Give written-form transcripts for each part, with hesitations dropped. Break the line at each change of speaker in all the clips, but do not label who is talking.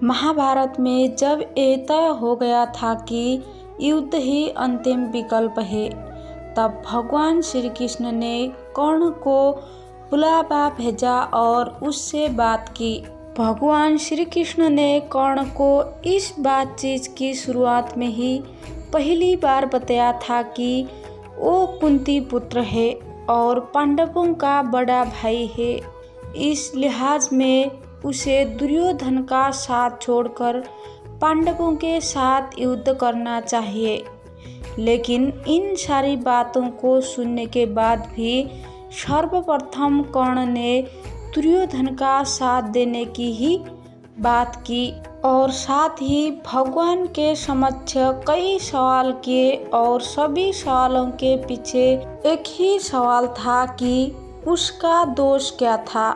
महाभारत में जब ये तय हो गया था कि युद्ध ही अंतिम विकल्प है, तब भगवान श्री कृष्ण ने कर्ण को बुलावा भेजा और उससे बात की। भगवान श्री कृष्ण ने कर्ण को इस बातचीत की शुरुआत में ही पहली बार बताया था कि वो कुंती पुत्र है और पांडवों का बड़ा भाई है। इस लिहाज में उसे दुर्योधन का साथ छोड़कर पांडवों के साथ युद्ध करना चाहिए। लेकिन इन सारी बातों को सुनने के बाद भी सर्वप्रथम कर्ण ने दुर्योधन का साथ देने की ही बात की और साथ ही भगवान के समक्ष कई सवाल किए और सभी सवालों के पीछे एक ही सवाल था कि उसका दोष क्या था।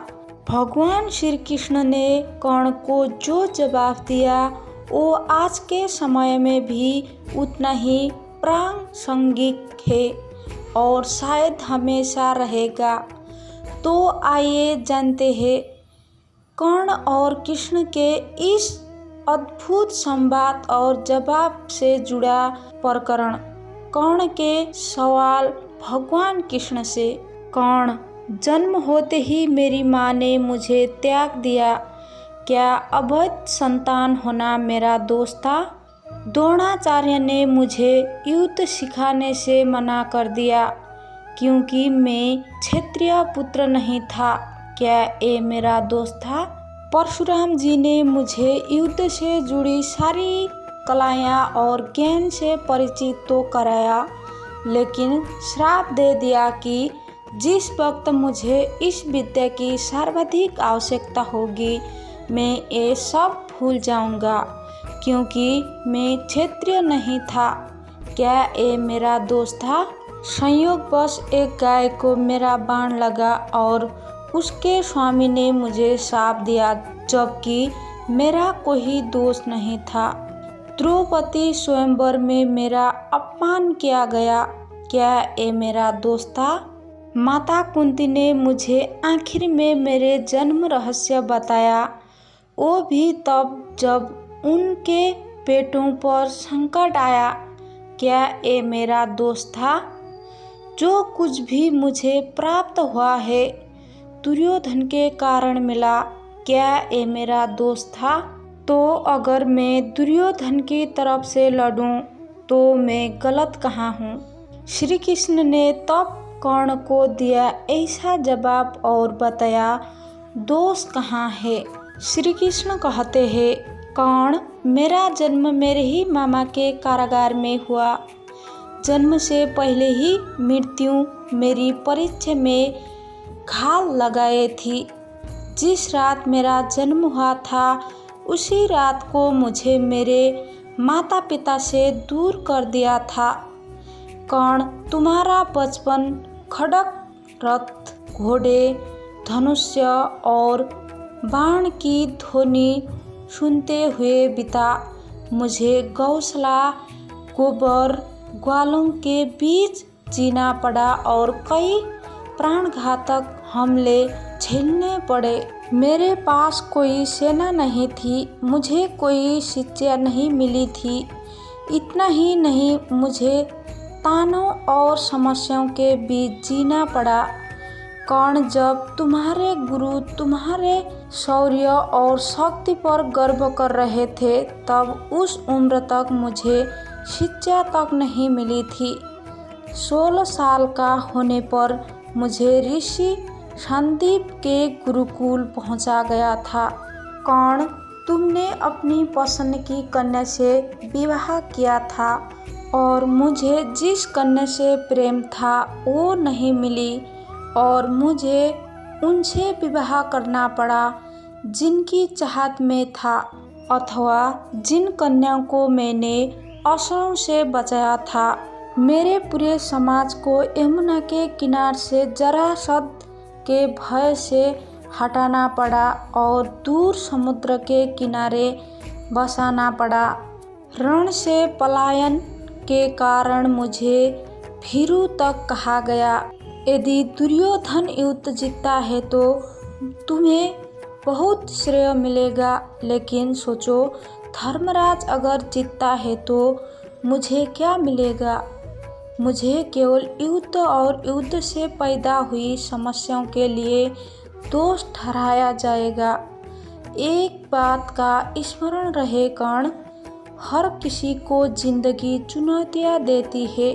भगवान श्री कृष्ण ने कर्ण को जो जवाब दिया वो आज के समय में भी उतना ही प्रासंगिक है और शायद हमेशा रहेगा। तो आइए जानते हैं कर्ण और कृष्ण के इस अद्भुत संवाद और जवाब से जुड़ा प्रकरण। कर्ण के सवाल भगवान कृष्ण से। कर्ण, जन्म होते ही मेरी माँ ने मुझे त्याग दिया, क्या अवैध संतान होना मेरा दोष था? द्रोणाचार्य ने मुझे युद्ध सिखाने से मना कर दिया क्योंकि मैं क्षत्रिय पुत्र नहीं था, क्या ये मेरा दोष था? परशुराम जी ने मुझे युद्ध से जुड़ी सारी कलाएं और ज्ञान से परिचित तो कराया, लेकिन श्राप दे दिया कि जिस वक्त मुझे इस विद्या की सर्वाधिक आवश्यकता होगी मैं ये सब भूल जाऊंगा क्योंकि मैं क्षत्रिय नहीं था, क्या ये मेरा दोष था? संयोगवश एक गाय को मेरा बाण लगा और उसके स्वामी ने मुझे शाप दिया जबकि मेरा कोई दोष नहीं था। द्रौपदी स्वयंवर में मेरा अपमान किया गया, क्या ये मेरा दोष था? माता कुंती ने मुझे आखिर में मेरे जन्म रहस्य बताया, वो भी तब जब उनके पेटों पर संकट आया, क्या ये मेरा दोष था? जो कुछ भी मुझे प्राप्त हुआ है दुर्योधन के कारण मिला, क्या ये मेरा दोष था? तो अगर मैं दुर्योधन की तरफ से लड़ूं तो मैं गलत कहाँ हूँ? श्री कृष्ण ने तब कर्ण को दिया ऐसा जवाब और बताया दोष कहाँ है। श्री कृष्ण कहते हैं, कर्ण, मेरा जन्म मेरे ही मामा के कारागार में हुआ। जन्म से पहले ही मृत्यु मेरी परीक्षा में घाल लगाए थी। जिस रात मेरा जन्म हुआ था उसी रात को मुझे मेरे माता पिता से दूर कर दिया था। कर्ण, तुम्हारा बचपन खड्ग, रथ, घोड़े, धनुष्य और बाण की ध्वनि सुनते हुए बीता। मुझे गौशाला, गोबर, ग्वालों के बीच जीना पड़ा और कई प्राणघातक हमले झेलने पड़े। मेरे पास कोई सेना नहीं थी, मुझे कोई शिक्षा नहीं मिली थी। इतना ही नहीं, मुझे तानों और समस्याओं के बीच जीना पड़ा। कर्ण, जब तुम्हारे गुरु तुम्हारे शौर्य और शक्ति पर गर्व कर रहे थे तब उस उम्र तक मुझे शिक्षा तक नहीं मिली थी। 16 साल का होने पर मुझे ऋषि संदीप के गुरुकुल पहुंचा गया था। कर्ण, तुमने अपनी पसंद की कन्या से विवाह किया था और मुझे जिस कन्या से प्रेम था वो नहीं मिली और मुझे उनसे विवाह करना पड़ा जिनकी चाहत में था अथवा जिन कन्याओं को मैंने असुरों से बचाया था। मेरे पूरे समाज को यमुना के किनारे से जरासंध के भय से हटाना पड़ा और दूर समुद्र के किनारे बसाना पड़ा। रण से पलायन के कारण मुझे भीरु तक कहा गया। यदि दुर्योधन युद्ध जीतता है तो तुम्हें बहुत श्रेय मिलेगा। लेकिन सोचो, धर्मराज अगर जीतता है तो मुझे क्या मिलेगा? मुझे केवल युद्ध और युद्ध से पैदा हुई समस्याओं के लिए दोष ठहराया जाएगा। एक बात का स्मरण रहे कर्ण, हर किसी को जिंदगी चुनौतियाँ देती है।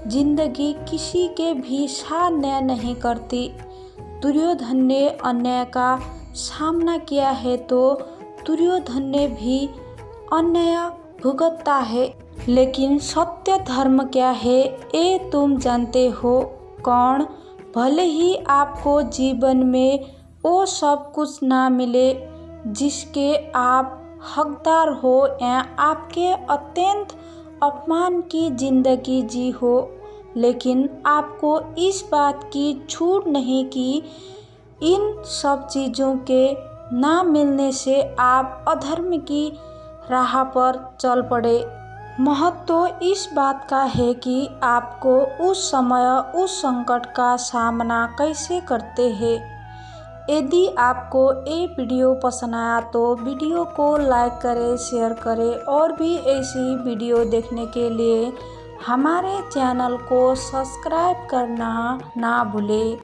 जिंदगी किसी के भी साथ न्याय नहीं करती। दुर्योधन ने अन्याय का सामना किया है तो दुर्योधन ने भी अन्याय भुगता है। लेकिन सत्य धर्म क्या है ये तुम जानते हो कौन? भले ही आपको जीवन में वो सब कुछ ना मिले जिसके आप हकदार हो, या आपके अत्यंत अपमान की जिंदगी जी हो, लेकिन आपको इस बात की छूट नहीं कि इन सब चीज़ों के ना मिलने से आप अधर्म की राह पर चल पड़े। महत्व इस बात का है कि आपको उस समय उस संकट का सामना कैसे करते हैं। यदि आपको ये वीडियो पसंद आया तो वीडियो को लाइक करें, शेयर करें और भी ऐसी वीडियो देखने के लिए हमारे चैनल को सब्सक्राइब करना ना भूलें।